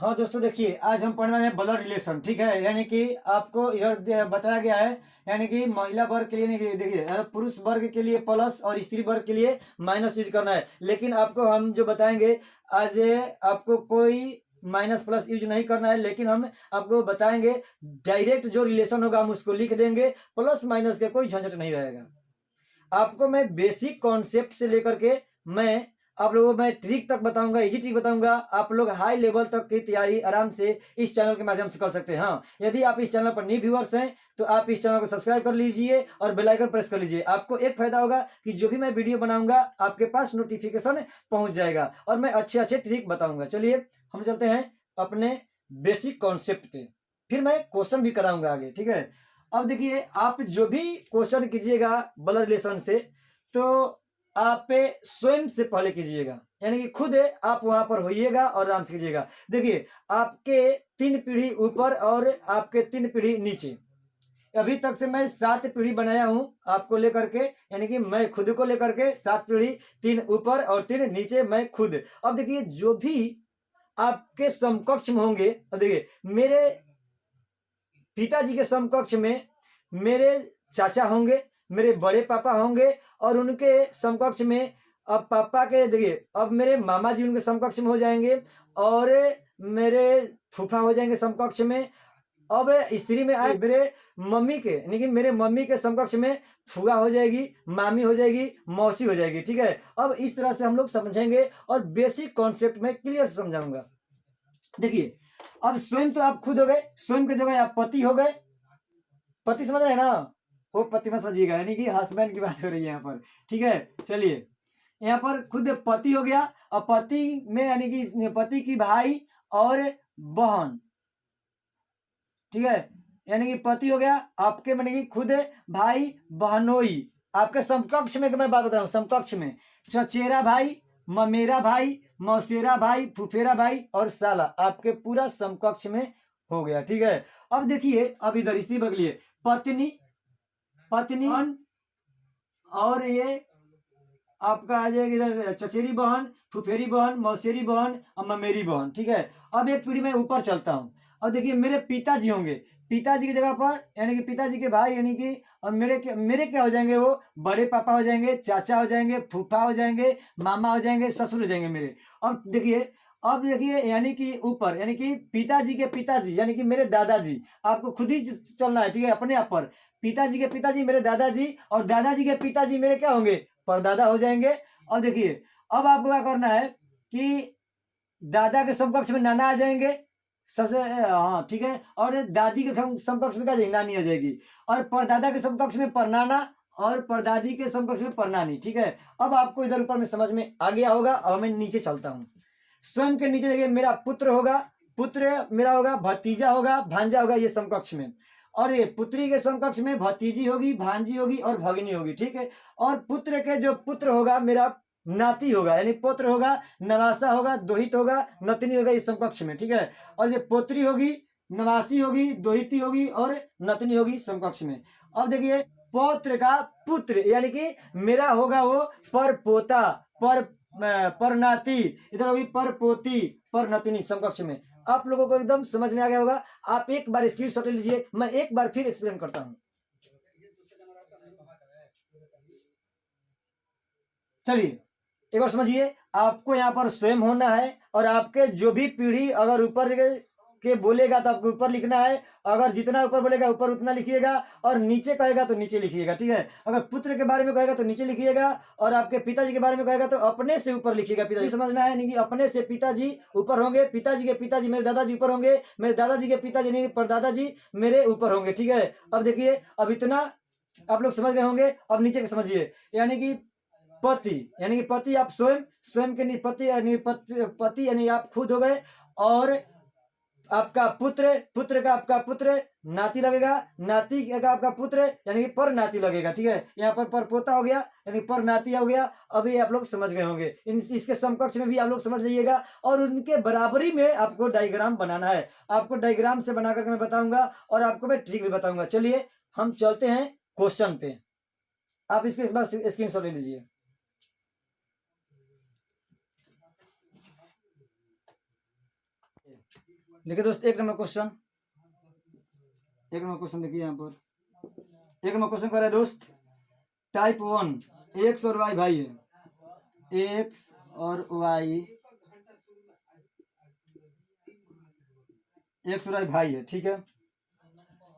हाँ दोस्तों, देखिए आज हम पढ़ने वाले हैं ब्लड रिलेशन। ठीक है, यानी कि आपको इधर बताया गया है, यानी कि महिला वर्ग के लिए नहीं, देखिए पुरुष वर्ग के लिए प्लस और स्त्री वर्ग के लिए माइनस यूज करना है। लेकिन आपको हम जो बताएंगे आज, आपको कोई माइनस प्लस यूज नहीं करना है, लेकिन हम आपको बताएंगे डायरेक्ट जो रिलेशन होगा हम उसको लिख देंगे, प्लस माइनस का कोई झंझट नहीं रहेगा। आपको मैं बेसिक कॉन्सेप्ट से लेकर के मैं आप लोगों को मैं ट्रिक तक बताऊंगा, इजी ट्रिक बताऊंगा। आप लोग हाई लेवल तक की तैयारी आराम से इस चैनल के माध्यम से कर सकते हैं। हाँ, यदि आप इस चैनल पर न्यू व्यूअर्स हैं तो आप इस चैनल को सब्सक्राइब कर लीजिए और बेल आइकन प्रेस कर लीजिए। आपको एक फायदा होगा कि जो भी मैं वीडियो बनाऊंगा आपके पास नोटिफिकेशन पहुंच जाएगा और मैं अच्छे अच्छे ट्रिक बताऊंगा। चलिए हम चलते हैं अपने बेसिक कॉन्सेप्ट पे, फिर मैं क्वेश्चन भी कराऊंगा आगे। ठीक है, अब देखिए आप जो भी क्वेश्चन कीजिएगा ब्लड रिलेशन से, तो आप स्वयं से पहले कीजिएगा, यानी कि खुद आप वहां पर होइएगा और आराम से कीजिएगा। देखिए आपके 3 पीढ़ी ऊपर और आपके 3 पीढ़ी नीचे, अभी तक से मैं 7 पीढ़ी बनाया हूं आपको लेकर के, यानी कि मैं खुद को लेकर के 7 पीढ़ी, 3 ऊपर और 3 नीचे, मैं खुद। अब देखिए जो भी आपके समकक्ष में होंगे, अब देखिए मेरे पिताजी के समकक्ष में मेरे चाचा होंगे, मेरे बड़े पापा होंगे, और उनके समकक्ष में अब पापा के, देखिए अब मेरे मामा जी उनके समकक्ष में हो जाएंगे, और मेरे फूफा हो जाएंगे समकक्ष में। अब स्त्री में आए मेरे मम्मी के, यानी कि मेरे मम्मी के समकक्ष में फुआ हो जाएगी, मामी हो जाएगी, मौसी हो जाएगी। ठीक है, अब इस तरह से हम लोग समझेंगे और बेसिक कॉन्सेप्ट में क्लियर से समझाऊंगा। देखिए अब स्वयं तो आप खुद हो गए, स्वयं की जगह आप पति हो गए। पति समझ रहे हैं ना, वो पति मत समझिएगा, यानी कि हस्बैंड की बात हो रही है यहाँ पर। ठीक है, चलिए यहाँ पर खुद पति हो गया, और पति में यानी कि पति की भाई और बहन। ठीक है, यानी कि पति हो गया आपके, यानी कि खुद भाई बहनोई। आपके समकक्ष में मैं बात बता रहा हूँ, समकक्ष में चचेरा भाई, ममेरा भाई, मौसेरा भाई, फुफेरा भाई और साला आपके पूरा समकक्ष में हो गया। ठीक है, अब देखिए अब इधर स्त्री वर्ग लिए पत्नी, पत्नी और ये आपका आ जाएगा इधर चचेरी बहन, फुफेरी बहन, मौसेरी बहन और ममेरी बहन। ठीक है, अब एक पीढ़ी में ऊपर चलता हूँ। अब देखिए मेरे पिताजी होंगे, पिताजी की जगह पर यानी कि पिताजी के भाई, यानी कि और मेरे क्या हो जाएंगे, वो बड़े पापा हो जाएंगे, चाचा हो जाएंगे, फूफा हो जाएंगे, मामा हो जाएंगे, ससुर हो जाएंगे मेरे। अब देखिए यानी कि ऊपर, यानी कि पिताजी के पिताजी, यानी कि मेरे दादाजी। आपको खुद ही चलना है, ठीक है, अपने आप पर। पिताजी के पिताजी मेरे दादाजी, और दादाजी के पिताजी मेरे क्या होंगे, परदादा हो जाएंगे। और देखिए अब आपको क्या करना है कि दादा के समकक्ष में नाना आ जाएंगे, सबसे हाँ ठीक है, और दादी के समकक्ष में क्या जाएगी, नानी आ जाएगी, और परदादा के समकक्ष में परनाना, और परदादी के समकक्ष में परनानी। ठीक है, अब आपको इधर ऊपर में समझ में आ गया होगा। अब मैं नीचे चलता हूँ, स्वयं के नीचे देखिए मेरा पुत्र होगा, पुत्र मेरा होगा, भतीजा होगा, भांजा होगा, ये समकक्ष में। और ये पुत्री के समकक्ष में भतीजी होगी, भांजी होगी और भगिनी होगी। ठीक है, और पुत्र के जो पुत्र होगा मेरा नाती होगा, यानी पुत्र होगा, नवासा होगा, दोहित होगा, नतनी होगा इस समकक्ष में। ठीक है, और ये पोत्री होगी, नवासी होगी, दोहिती होगी और नतनी होगी समकक्ष में। अब देखिए पौत्र का पुत्र, यानी कि मेरा होगा वो पर पोता, पर नाती, इधर होगी पर पोती, पर नतनी समकक्ष में। आप लोगों को एकदम समझ में आ गया होगा। आप एक बार स्क्रीनशॉट लीजिए, मैं एक बार फिर एक्सप्लेन करता हूं। चलिए एक बार समझिए, आपको यहाँ पर स्वयं होना है, और आपके जो भी पीढ़ी अगर ऊपर के बोलेगा तो आपको ऊपर लिखना है, अगर जितना ऊपर बोलेगा ऊपर उतना लिखिएगा, और नीचे कहेगा तो नीचे लिखिएगा। ठीक है, अगर पुत्र के बारे में कहेगा तो नीचे लिखिएगा, और आपके पिताजी के बारे में कहेगा तो अपने से ऊपर लिखिएगा। पिताजी समझना है, नहीं कि अपने से पिताजी ऊपर होंगे, पिताजी के पिताजी मेरे दादाजी ऊपर होंगे, मेरे दादाजी के पिताजी नहीं परदादाजी मेरे ऊपर होंगे। ठीक है, अब देखिए अब इतना आप लोग समझ गए होंगे। अब नीचे के समझिए, यानी कि पति, यानी कि पति आप स्वयं, स्वयं के पति यानी पति यानी आप खुद हो गए, और आपका पुत्र, पुत्र का आपका पुत्र नाती लगेगा, नाती का आपका पुत्र यानी कि पर नाती लगेगा। ठीक है, यहाँ पर पोता हो गया, यानी पर नाती हो गया। अभी आप लोग समझ गए होंगे। इसके समकक्ष में भी आप लोग समझ लीजिएगा, और उनके बराबरी में आपको डायग्राम बनाना है। आपको डायग्राम से बना करके मैं बताऊंगा, और आपको मैं ट्रिक भी बताऊंगा। चलिए हम चलते हैं क्वेश्चन पे, आप इसके एक बार स्क्रीनशॉट ले लीजिए। देखिए दोस्त, एक नंबर क्वेश्चन देखिए यहाँ पर एक नंबर क्वेश्चन कर रहा है दोस्त। टाइप 1 एक्स और वाई भाई है, एक्स और वाई, एक्स और वाई भाई है, ठीक है,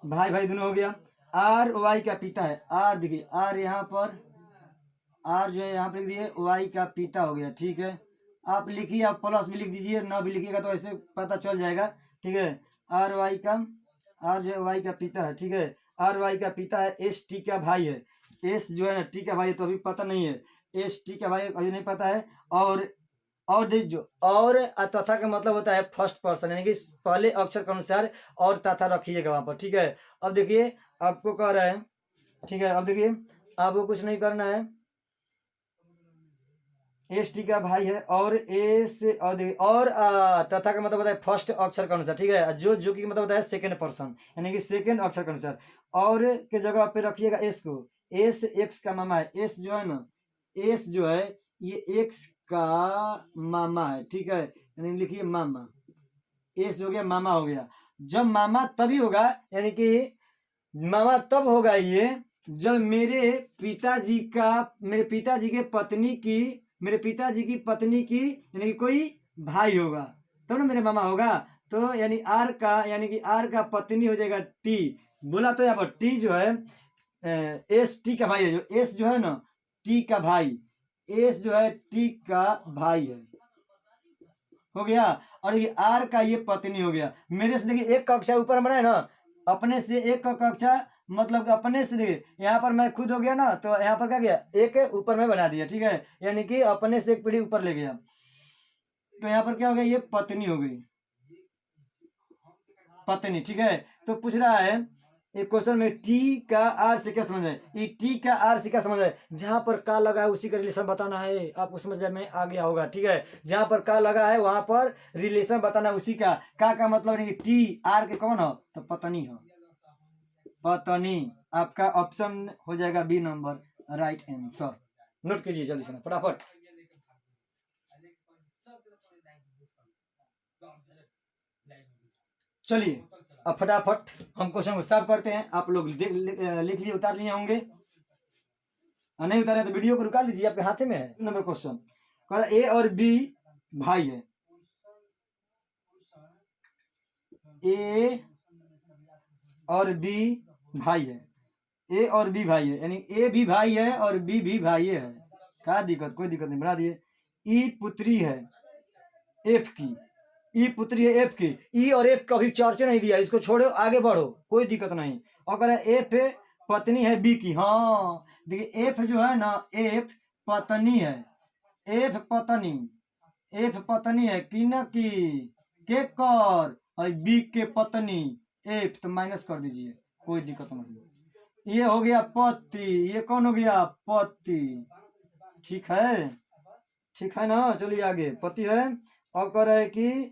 भाई भाई दोनों हो गया। आर वाई का पिता है, आर देखिए आर यहाँ पर, आर जो है यहाँ पे लिख दिए, वाई का पिता हो गया, ठीक है। आप लिखिए, आप प्लस भी लिख दीजिए, ना भी लिखिएगा तो ऐसे पता चल जाएगा, ठीक है। आर वाई का, आर जो है वाई का पिता है, ठीक है, आर वाई का पिता है, एस टी का भाई है, एस जो है ना टी का भाई है, तो अभी पता नहीं है, एस टी का भाई अभी नहीं पता है। और देख जो और तथा का मतलब होता है फर्स्ट पर्सन, यानी कि पहले अक्षर के अनुसार और तथा रखिएगा वहां पर, ठीक है। अब देखिए आपको कह रहा है, ठीक है, अब देखिए आपको कुछ नहीं करना है, एस टी का भाई है, और एस और देखिए और तथा का मतलब होता है फर्स्ट अक्षर के अनुसार, ठीक है, जो जो की मतलब होता है सेकंड पर्सन, यानी कि सेकंड अक्षर के अनुसार। और के जगह पे रखिएगा एस को, एस एक्स का मामा है, एस जो है ना, एस जो है ये एक्स का मामा है, ठीक है, यानी लिखिए मामा, एस हो गया मामा हो गया। जब मामा तभी होगा, यानी कि मामा तब होगा ये जब मेरे पिताजी के पत्नी की, मेरे पिताजी की पत्नी की यानी कि कोई भाई होगा, तब ना मेरे मामा होगा। तो यानी आर का, यानी कि आर का पत्नी हो जाएगा टी, बोला तो यहाँ पर टी जो है एस टी का भाई है, जो एस जो है ना टी का भाई, एस जो है टी का भाई है, हो गया। और ये आर का ये पत्नी हो गया। मेरे से देखिए एक कक्षा ऊपर बना है ना, अपने से एक का कक्षा मतलब अपने से देखिए यहाँ पर मैं खुद हो गया ना, तो यहाँ पर क्या गया एक ऊपर में बना दिया, ठीक है, यानी कि अपने से एक पीढ़ी ऊपर ले गया। तो यहाँ पर क्या हो गया, ये पत्नी हो गई, पत्नी, ठीक है। तो पूछ रहा है एक क्वेश्चन में टी का आर से क्या समझ है, ये टी का आर से क्या समझ है, जहां पर का लगा है उसी का रिलेशन बताना है, आपको समझ में आ गया होगा, ठीक है। जहां पर का लगा है वहां पर रिलेशन बताना उसी का मतलब नहीं, टी आर के कौन हो तो पत्नी हो, पत्नी। आपका ऑप्शन हो जाएगा B number right answer. Note कीजिए जल्दी से फटाफट। चलिए अब फटाफट हम क्वेश्चन को स्टार्ट करते हैं। आप लोग लिख लिए, उतार लिए होंगे, और नहीं उतारे तो वीडियो को रुका लीजिए, आपके हाथ में है। नंबर क्वेश्चन कर, ए और बी भाई है, ए और बी भाई है, ए और बी भाई है, यानी ए भी भाई है और बी भी भाई है, क्या दिक्कत, कोई दिक्कत नहीं, बना दिए। ई पुत्री है एफ की, ई पुत्री है एफ की, ई और एफ कभी चर्चा नहीं दिया, इसको छोड़ो आगे बढ़ो, कोई दिक्कत नहीं। अगर एफ पत्नी है बी की, हाँ देखिए एफ जो है ना, एफ पत्नी है, एफ पत्नी, एफ पत्नी है कि न की के कर, और बी के पत्नी एफ, तो माइनस कर दीजिए, कोई दिक्कत नहीं। ये हो गया पति, ये कौन हो गया पति, ठीक है, ठीक है ना। चलिए आगे, पति है। अब कह रहा है कि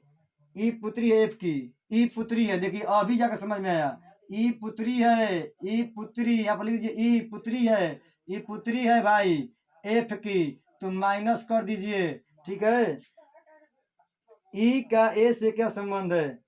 ई पुत्री है एफ की, ई पुत्री है, देखिए अभी जाकर समझ में आया, ई पुत्री है, ई पुत्री यहाँ पर लिख दीजिए, ई पुत्री है, ई पुत्री है भाई एफ की, तो माइनस कर दीजिए, ठीक है। ई का ए से क्या संबंध है,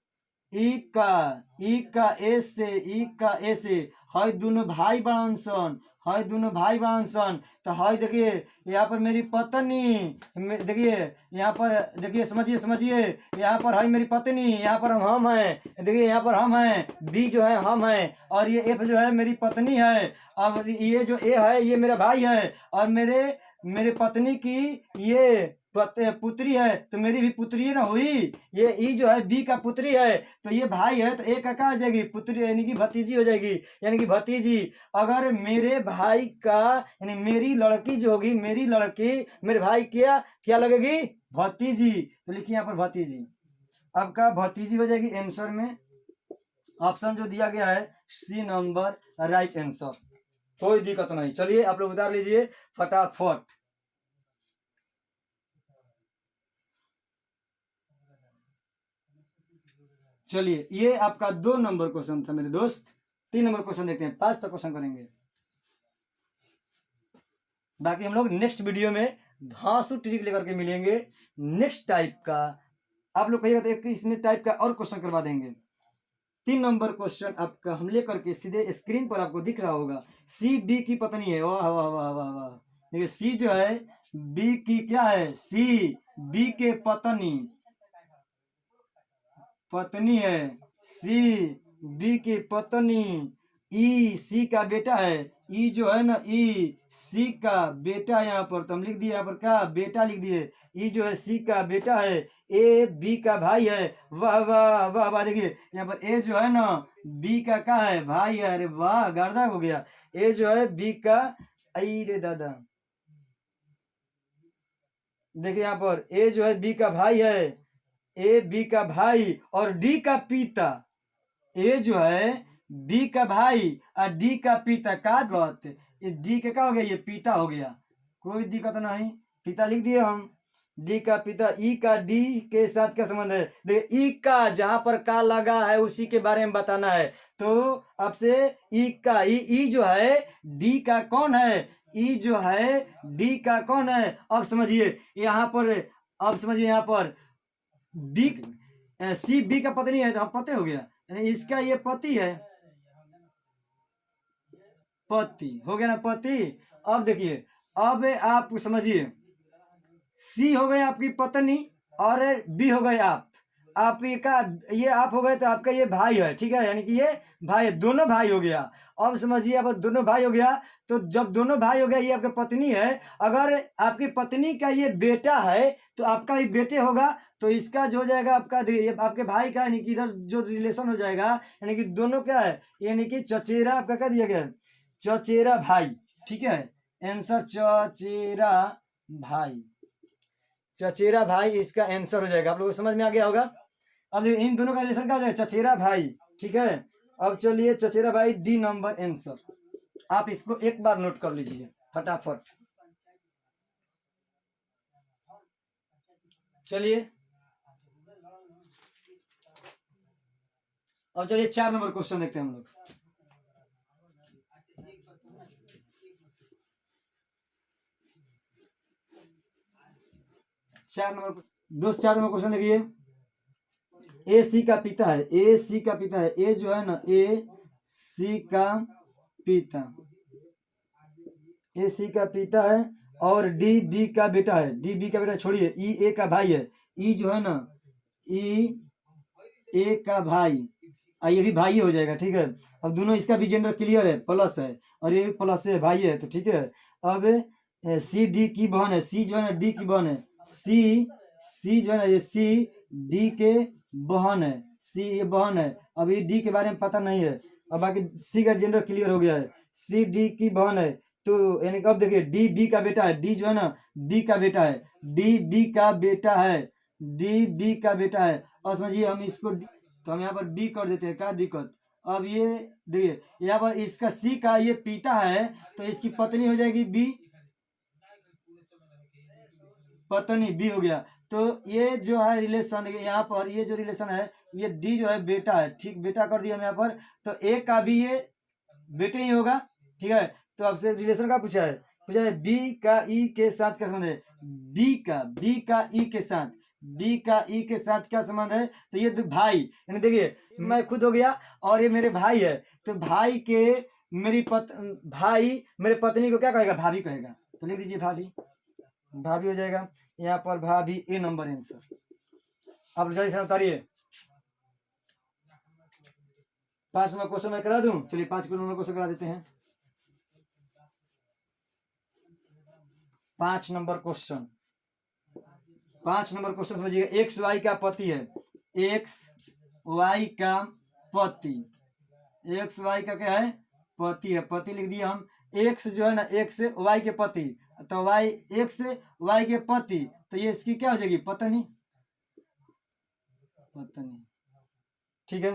ई का ए से, ई का ए से है दोनों भाई बांसन, है दोनों भाई बांसन, तो है देखिए यहाँ पर मेरी पत्नी, देखिए यहाँ पर देखिए, समझिए समझिए, यहाँ पर है मेरी पत्नी, यहाँ पर हम हैं, देखिए यहाँ पर हम हैं, बी जो है हम हैं, और ये एफ जो है मेरी पत्नी है, और ये जो ए है ये मेरा भाई है, और मेरे मेरे पत्नी की ये पुत्री है, तो मेरी भी पुत्री ना हुई, ये ई जो है बी का पुत्री है, तो ये भाई है, तो एक का क्या हो जाएगी पुत्री, यानी कि भतीजी हो जाएगी, यानी कि भतीजी। अगर मेरे भाई का यानी मेरी लड़की जो होगी, मेरी लड़की मेरे भाई क्या क्या लगेगी भतीजी, तो लिखिए यहाँ पर भतीजी, आपका भतीजी हो जाएगी आंसर में। ऑप्शन जो दिया गया है सी नंबर राइट आंसर, कोई दिक्कत नहीं। चलिए आप लोग उतार लीजिए फटाफट। चलिए ये आपका 2 नंबर क्वेश्चन था मेरे दोस्त। 3 नंबर क्वेश्चन देखते हैं, 5 तक क्वेश्चन करेंगे, बाकी हम लोग नेक्स्ट वीडियो में धांसू ट्रिक लेकर के मिलेंगे, नेक्स्ट टाइप का आप लोग कहिएगा तो एक इसमें टाइप का और क्वेश्चन करवा देंगे। 3 नंबर क्वेश्चन आपका हम लेकर के सीधे स्क्रीन पर आपको दिख रहा होगा। सी बी की पत्नी है। वाह वाह वाह वाह वाह। देखिए सी जो है बी की क्या है, सी बी के पत्नी है, सी बी की पत्नी, ई सी का बेटा है, ई जो है ना ई सी का बेटा, यहाँ पर तो हम लिख दिए, यहाँ पर क्या बेटा लिख दिए, ई जो है सी का बेटा है, ए बी का भाई है। वाह वाह वाह वाह। देखिए यहाँ पर ए जो है ना बी का क्या है, भाई है। अरे वाह गर्दा हो गया। ए जो है बी का, अरे दादा देखिए यहाँ पर ए जो है बी का भाई है, ए बी का भाई और डी का पिता। ए जो है बी का भाई और डी का पिता का गत, ये डी का क्या हो गया, ये पिता हो गया, कोई दिक्कत नहीं, पिता लिख दिए हम। डी का पिता, ई का डी के साथ क्या संबंध है, देखिए ई का जहां पर का लगा है उसी के बारे में बताना है। तो आपसे ई का, ई जो है डी का कौन है, ई जो है डी का कौन है। अब समझिए यहाँ पर, अब समझिए यहाँ पर बी सी बी का पत्नी है, तो हम पते हो गया, यानी इसका ये पति है, पति हो गया ना पति। अब देखिए अब आप समझिए, सी हो गए आपकी पत्नी और बी हो गए आप ये का, ये आप हो गए तो आपका ये भाई है, ठीक है, यानी कि ये भाई है, दोनों भाई हो गया। अब समझिए अब दोनों भाई हो गया, तो जब दोनों भाई हो गया, ये आपकी पत्नी है, अगर आपकी पत्नी का ये बेटा है तो आपका भी बेटे होगा, तो इसका जो हो जाएगा आपका, ये आपके भाई का, यानी कि इधर जो रिलेशन हो जाएगा, यानी कि दोनों क्या है, यानी कि चचेरा आपका क्या दिया गया, चचेरा भाई, ठीक है, आंसर चचेरा भाई, चचेरा भाई इसका आंसर हो जाएगा। आप लोगों को समझ में आ गया होगा। अब इन दोनों का रिलेशन क्या हो जाएगा, चचेरा भाई, ठीक है। अब चलिए चचेरा भाई, डी नंबर आंसर, आप इसको एक बार नोट कर लीजिए फटाफट। चलिए अब चलिए 4 नंबर क्वेश्चन देखते हैं हम लोग। दोस्त 4 नंबर क्वेश्चन देखिए। ए सी का पिता है, ए सी का पिता है, ए जो है ना ए सी का पिता, ए सी का पिता है और डी बी का बेटा है, डी बी का बेटा छोड़िए, ई ए का भाई है, ई जो है ना ई ए का भाई, ये भी भाई हो जाएगा, ठीक है। अब दोनों इसका भी जेंडर क्लियर है, प्लस है और ये प्लस है, भाई है, तो ठीक है। अब सी डी की बहन है, सी जो है ना डी की बहन है, सी जो है ना ये सी डी के बहन है, सी ये बहन है। अब ये डी के बारे में पता नहीं है, अब बाकी सी का जेंडर क्लियर हो गया है, सी डी की बहन है, तो यानी कि अब देखिए डी बी का बेटा है, डी जो है ना बी का बेटा है, डी बी का बेटा है, डी बी का बेटा है। और समझिए हम इसको, तो हम यहाँ पर बी कर देते हैं, क्या दिक्कत। अब ये देखिए यहाँ पर इसका सी का ये पिता है, तो इसकी पत्नी हो जाएगी बी, पत्नी बी हो गया। तो ये जो है रिलेशन, यहाँ पर ये जो रिलेशन है, ये डी जो है बेटा है, ठीक, बेटा कर दिया हम यहाँ पर, तो ए का भी ये बेटे ही होगा, ठीक है। तो आपसे रिलेशन का पूछा है बी का ई के साथ क्या संबंध है, बी का ई के साथ, बी का ई के साथ क्या संबंध है, तो ये भाई, यानी देखिए मैं खुद हो गया और ये मेरे भाई है, तो भाई के भाई मेरे पत्नी को क्या कहेगा, भाभी कहेगा, तो लिख दीजिए भाभी, भाभी हो जाएगा यहाँ पर, भाभी ए नंबर आंसर। आप जल्दी से उतारिए। 5 नंबर क्वेश्चन मैं करा दूं, चलिए 5 नंबर क्वेश्चन करा देते हैं। 5 नंबर क्वेश्चन, 5 नंबर क्वेश्चन समझिएगा। एक्स वाई का पति है, एक्स वाई का पति, एक्स वाई का क्या है, पति है, पति लिख दिया हम। एक्स जो है ना एक्स वाई के पति, तो वाई एक्स वाई के पति, तो ये इसकी क्या हो जाएगी, पत्नी, पत्नी, ठीक है।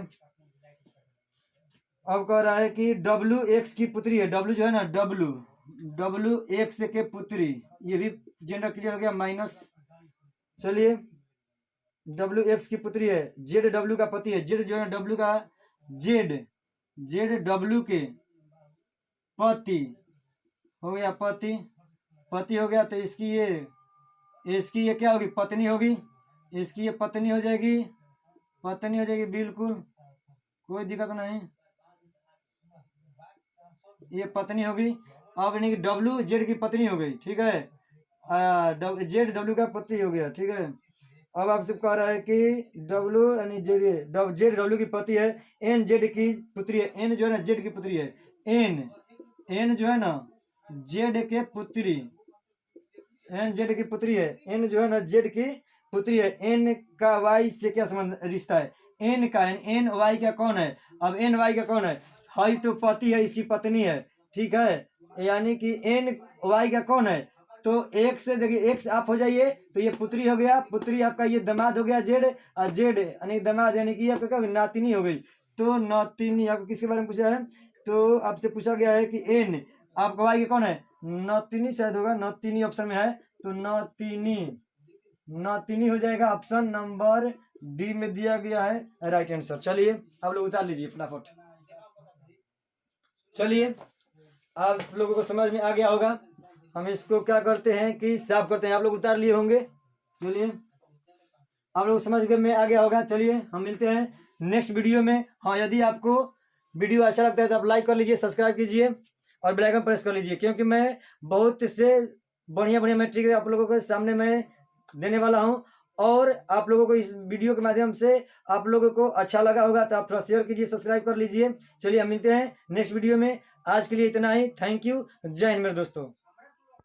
अब कह रहा है कि डब्ल्यू एक्स की पुत्री है, डब्ल्यू जो है ना डब्ल्यू एक्स के पुत्री, ये भी जेंडर क्लियर हो गया, माइनस। चलिए डब्ल्यू एक्स की पुत्री है, जेड डब्ल्यू का पति है, जेड जो है डब्ल्यू का, जेड डब्ल्यू के पति हो गया, पति हो गया, तो इसकी ये क्या होगी, पत्नी होगी, इसकी ये पत्नी हो जाएगी, पत्नी हो जाएगी, बिल्कुल कोई दिक्कत नहीं, ये पत्नी होगी। अब यानी कि डब्ल्यू जेड की पत्नी हो गई, ठीक है, जेड डब्ल्यू का पति हो गया, ठीक है। अब आपसे कह रहा है कि डब्ल्यू यानी जेड जेड डब्ल्यू की पति है, एन जेड की पुत्री है, एन जो है ना जेड की पुत्री है, एन एन जो है ना जेड के पुत्री, एन जेड की पुत्री है, एन जो है ना जेड की पुत्री है। एन का वाई से क्या संबंध रिश्ता है, एन का एन वाई का कौन है, अब एन वाई का कौन है, हाई तो पति है, इसकी पत्नी है, ठीक है, यानी कि एन वाई का कौन है, तो एक से देखिए, एक से आप हो जाइए तो ये पुत्री हो गया, पुत्री आपका ये दामाद हो गया जेड, और जेड यानी दामाद यानी कि आपका क्या नातिनी हो गई। तो नातिनी आपको किसके बारे में पूछा है, तो आपसे पूछा गया है कि एन आपका वाई का कौन है, नातिनी शायद होगा, नातिनी ऑप्शन में है, तो नातिनी, नातिनी हो जाएगा, ऑप्शन नंबर डी में दिया गया है राइट आंसर। चलिए आप लोग उतार लीजिए फटाफट। चलिए आप लोगों को समझ में आ गया होगा, हम इसको क्या करते हैं कि साफ करते हैं, आप लोग उतार लिए होंगे। चलिए आप लोग समझ में आ गया होगा। चलिए हम मिलते हैं नेक्स्ट वीडियो में। हाँ, यदि आपको वीडियो अच्छा लगता है तो आप लाइक कर लीजिए, सब्सक्राइब कीजिए और बेल आइकन प्रेस कर लीजिए, क्योंकि मैं बहुत से बढ़िया बढ़िया मैट्रिक आप लोगों के सामने मैं देने वाला हूँ। और आप लोगों को इस वीडियो के माध्यम से आप लोगों को अच्छा लगा होगा तो आप थोड़ा शेयर कीजिए, सब्सक्राइब कर लीजिए। चलिए हम मिलते हैं नेक्स्ट वीडियो में, आज के लिए इतना ही, थैंक यू, जय हिंद मेरे दोस्तों।